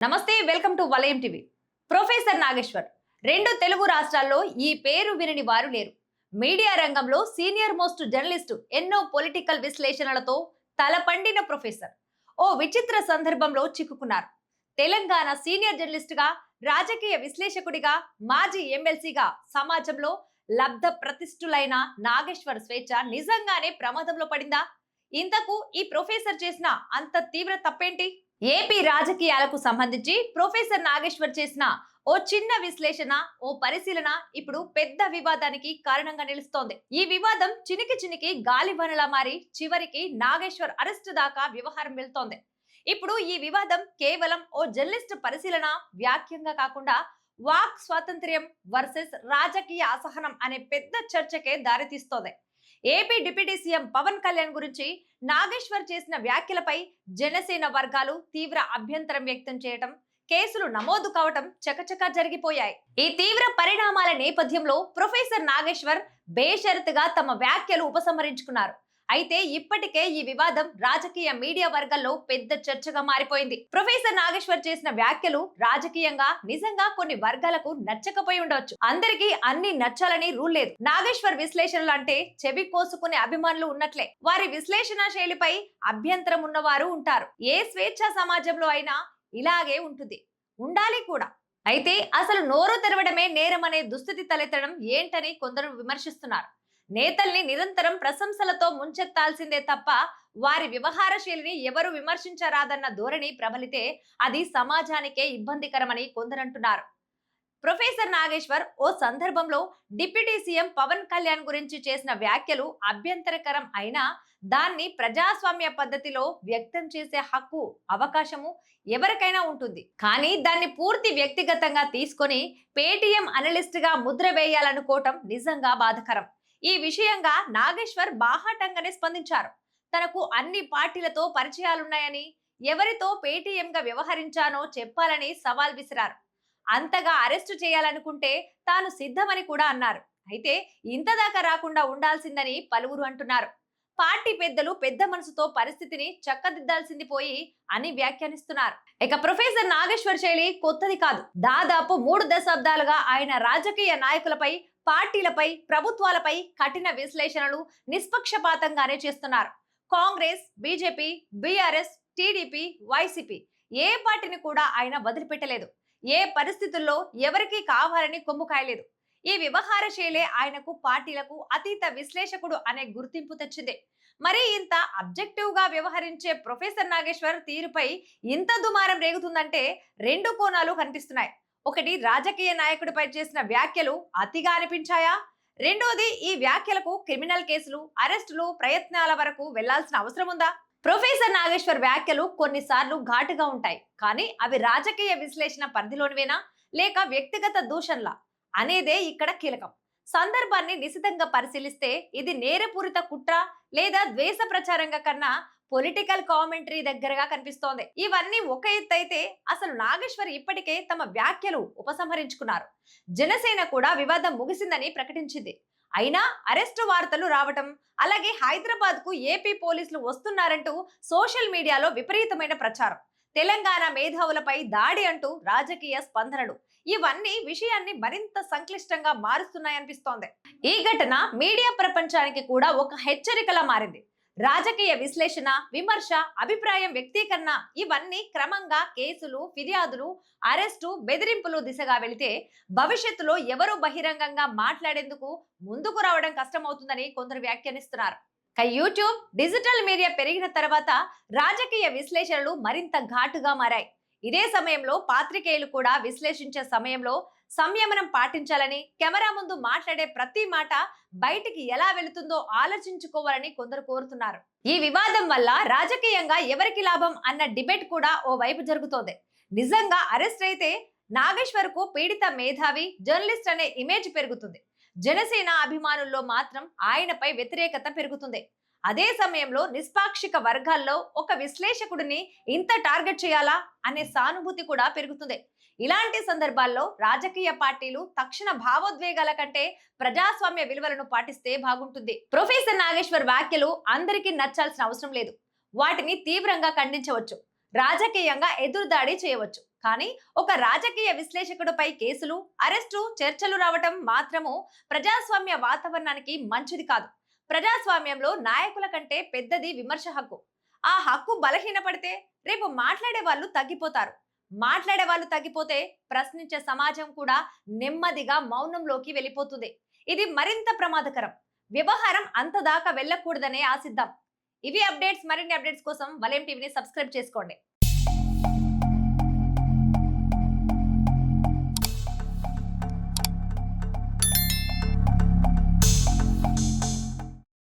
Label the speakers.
Speaker 1: నమస్తే, welcome to వలయం TV. Professor Nageshwar రెండు తెలుగు రాష్ట్రాల్లో ఈ పేరు వినని వారు లేరు. మీడియా రంగంలో సీనియర్ మోస్ట్ జర్నలిస్టు, ఎన్నో పొలిటికల్ విశ్లేషణలతో తలపండిన ప్రొఫెసర్ ఓ విచిత్ర సందర్భంలో చిక్కుకున్నారు. తెలంగాణ సీనియర్ జర్నలిస్టుగా, రాజకీయ విశ్లేషకుడిగా, మాజీ ఎమ్మెల్సీగా సమాజంలో లబ్ధ ప్రతిష్ఠులైన నాగేశ్వర్ స్వేచ్ఛ నిజంగానే ప్రమాదంలో పడిందా? ఇంతకు ఈ ప్రొఫెసర్ చేసిన అంత తీవ్ర తప్పేంటి? ఏపీ రాజకీయాలకు సంబంధించి ప్రొఫెసర్ నాగేశ్వర్ చేసిన ఓ చిన్న విశ్లేషణ, ఓ పరిశీలన ఇప్పుడు పెద్ద వివాదానికి కారణంగా నిలుస్తోంది. ఈ వివాదం చినికి చినికి గాలివానలా మారి చివరికి నాగేశ్వర్ అరెస్టు దాకా వ్యవహారం వెళ్తోంది. ఇప్పుడు ఈ వివాదం కేవలం ఓ జర్నలిస్ట్ పరిశీలన, వ్యాఖ్యంగా కాకుండా వాక్ స్వాతంత్ర్యం వర్సెస్ రాజకీయ అసహనం అనే పెద్ద చర్చకే దారితీస్తోంది. AP deputy CM Pawan Kalyan గురించి నాగేశ్వర్ చేసిన వ్యాఖ్యలపై జనసేన వర్గాలు తీవ్ర అభ్యంతరం వ్యక్తం చేయటం, కేసులు నమోదు కావటం చకచకా జరిగిపోయాయి. ఈ తీవ్ర పరిణామాల నేపథ్యంలో ప్రొఫెసర్ నాగేశ్వర్ బేషరతుగా తమ వ్యాఖ్యలు ఉపసంహరించుకున్నారు. అయితే ఇప్పటికే ఈ వివాదం రాజకీయ మీడియా వర్గాల్లో పెద్ద చర్చగా మారిపోయింది. ప్రొఫెసర్ నాగేశ్వర్ చేసిన వ్యాఖ్యలు రాజకీయంగా నిజంగా కొన్ని వర్గాలకు నచ్చకపోయి ఉండవచ్చు. అందరికీ అన్ని నచ్చాలని రూల్ లేదు. నాగేశ్వర్ విశ్లేషణలు అంటే చెవి కోసుకునే అభిమానులు ఉన్నట్లే వారి విశ్లేషణ శైలిపై అభ్యంతరం ఉన్నవారు ఉంటారు. ఏ స్వేచ్ఛ సమాజంలో అయినా ఇలాగే ఉంటుంది, ఉండాలి కూడా. అయితే అసలు నోరు తెరవడమే నేరం అనే దుస్థితి తలెత్తడం ఏంటని కొందరు విమర్శిస్తున్నారు. నేతల్ని నిరంతరం ప్రశంసలతో ముంచెత్తాల్సిందే తప్ప వారి వ్యవహార శైలిని ఎవరు విమర్శించరాదన్న ధోరణి ప్రబలితే అది సమాజానికే ఇబ్బందికరమని కొందరంటున్నారు. ప్రొఫెసర్ నాగేశ్వర్ ఓ సందర్భంలో డిప్యూటీ సీఎం పవన్ కళ్యాణ్ గురించి చేసిన వ్యాఖ్యలు అభ్యంతరకరం అయినా దాన్ని ప్రజాస్వామ్య పద్ధతిలో వ్యక్తం చేసే హక్కు, అవకాశము ఎవరికైనా ఉంటుంది. కానీ దాన్ని పూర్తి వ్యక్తిగతంగా తీసుకొని పేటీఎం అనలిస్ట్ గా ముద్ర వేయాలనుకోవటం నిజంగా బాధకరం. ఈ విషయంగా నాగేశ్వర్ బాహాటంగానే స్పందించారు. తనకు అన్ని పార్టీలతో పరిచయాలున్నాయని, ఎవరితో పేటీఎంగా వ్యవహరించానో చెప్పాలని సవాల్ విసిరారు. అంతగా అరెస్టు చేయాలనుకుంటే తాను సిద్ధమని కూడా అన్నారు. అయితే ఇంతదాకా రాకుండా ఉండాల్సిందని పలువురు అంటున్నారు. పార్టీ పెద్దలు పెద్ద మనసుతో పరిస్థితిని చక్కదిద్దాల్సింది పోయి అని వ్యాఖ్యానిస్తున్నారు. ఇక ప్రొఫెసర్ నాగేశ్వర్ శైలి కొత్తది కాదు. దాదాపు 3 దశాబ్దాలుగా ఆయన రాజకీయ నాయకులపై, పార్టీలపై, ప్రభుత్వాలపై కఠిన విశ్లేషణలు నిష్పక్షపాతంగానే చేస్తున్నారు. Congress, BJP, BRS, TDP, YCP ఏ పార్టీని కూడా ఆయన వదిలిపెట్టలేదు. ఏ పరిస్థితుల్లో ఎవరికి కావాలని కొమ్ము కాయలేదు. ఈ వ్యవహార శైలే ఆయనకు పార్టీలకు అతీత విశ్లేషకుడు అనే గుర్తింపు తెచ్చింది. మరి ఇంత అబ్జెక్టివ్ గా వ్యవహరించే ప్రొఫెసర్ నాగేశ్వర్ తీరుపై ఇంత దుమారం రేగుతుందంటే 2 కోణాలు కనిపిస్తున్నాయి. ఒకటి, రాజకీయ నాయకుడిపై చేసిన వ్యాఖ్యలు అతిగా అనిపించాయా? రెండోది, ఈ వ్యాఖ్యలకు క్రిమినల్ కేసులు, అరెస్టులు, ప్రయత్నాల వరకు వెళ్లాల్సిన అవసరం ఉందా? ప్రొఫెసర్ నాగేశ్వర్ వ్యాఖ్యలు కొన్నిసార్లు ఘాటుగా ఉంటాయి, కానీ అవి రాజకీయ విశ్లేషణ పరిధిలోనివేనా లేక వ్యక్తిగత దూషణలా అనేదే ఇక్కడ కీలకం. సందర్భాన్ని నిశితంగా పరిశీలిస్తే ఇది నేరపూరిత కుట్ర లేదా ద్వేష ప్రచారంగా కన్నా పొలిటికల్ కామెంటరీ దగ్గరగా కనిపిస్తోంది. ఇవన్నీ ఒక ఎత్తు అయితే అసలు నాగేశ్వర్ ఇప్పటికే తమ వ్యాఖ్యలు ఉపసంహరించుకున్నారు. జనసేన కూడా వివాదం ముగిసిందని ప్రకటించింది. అయినా అరెస్టు వార్తలు రావటం, అలాగే హైదరాబాద్ కు ఏపీ పోలీసులు వస్తున్నారంటూ సోషల్ మీడియాలో విపరీతమైన ప్రచారం, తెలంగాణ మేధావులపై దాడి అంటూ రాజకీయ స్పందనలు, ఇవన్నీ విషయాన్ని మరింత సంక్లిష్టంగా మారుస్తున్నాయనిపిస్తోంది. ఈ ఘటన మీడియా ప్రపంచానికి కూడా ఒక హెచ్చరికలా మారింది. రాజకీయ విశ్లేషణ, విమర్శ, అభిప్రాయం వ్యక్తీకరణ ఇవన్నీ క్రమంగా కేసులు, ఫిర్యాదులు, అరెస్టు, బెదిరింపులు దిశగా వెళితే భవిష్యత్తులో ఎవరు బహిరంగంగా మాట్లాడేందుకు ముందుకు రావడం కష్టమవుతుందని కొందరు వ్యాఖ్యానిస్తున్నారు. యూట్యూబ్, డిజిటల్ మీడియా పెరిగిన తర్వాత రాజకీయ విశ్లేషణలు మరింత ఘాటుగా మారాయి. ఇదే సమయంలో పాత్రికేయులు కూడా విశ్లేషించే సమయంలో సంయమనం పాటించాలని, కెమెరా ముందు మాట్లాడే ప్రతి మాట బయటికి ఎలా వెళుతుందో ఆలోచించుకోవాలని కొందరు కోరుతున్నారు. ఈ వివాదం వల్ల రాజకీయంగా ఎవరికి లాభం అన్న డిబేట్ కూడా ఓ వైపు జరుగుతోంది. నిజంగా అరెస్ట్ అయితే నాగేశ్వర్ కు పీడిత మేధావి, జర్నలిస్ట్ అనే ఇమేజ్ పెరుగుతుంది. జనసేన అభిమానుల్లో మాత్రం ఆయనపై వ్యతిరేకత పెరుగుతుంది. అదే సమయంలో నిష్పాక్షిక వర్గాల్లో ఒక విశ్లేషకుడిని ఇంత టార్గెట్ చేయాలా అనే సానుభూతి కూడా పెరుగుతుంది. ఇలాంటి సందర్భాల్లో రాజకీయ పార్టీలు తక్షణ భావోద్వేగాల కంటే ప్రజాస్వామ్య విలువలను పాటిస్తే బాగుంటుంది. ప్రొఫెసర్ నాగేశ్వర్ వ్యాఖ్యలు అందరికీ నచ్చాల్సిన అవసరం లేదు. వాటిని తీవ్రంగా ఖండించవచ్చు, రాజకీయంగా ఎదురుదాడి చేయవచ్చు. కానీ ఒక రాజకీయ విశ్లేషకుడిపై కేసులు, అరెస్టు, చర్చలు రావటం మాత్రము ప్రజాస్వామ్య వాతావరణానికి మంచిది కాదు. ప్రజాస్వామ్యంలో నాయకుల కంటే పెద్దది విమర్శ హక్కు. ఆ హక్కు బలహీనపడితే రేపు మాట్లాడే వాళ్ళు తగ్గిపోతారు. మాట్లాడే వాళ్ళు తగ్గిపోతే ప్రశ్నించే సమాజం కూడా నెమ్మదిగా మౌనంలోకి వెళ్ళిపోతుంది. ఇది మరింత ప్రమాదకరం. వ్యవహారం అంత దాకా వెళ్ళకూడదనే ఆశిద్దాం. ఇవి అప్డేట్స్. మరిన్ని అప్డేట్స్ కోసం వలయం టీవీని సబ్స్క్రైబ్ చేసుకోండి.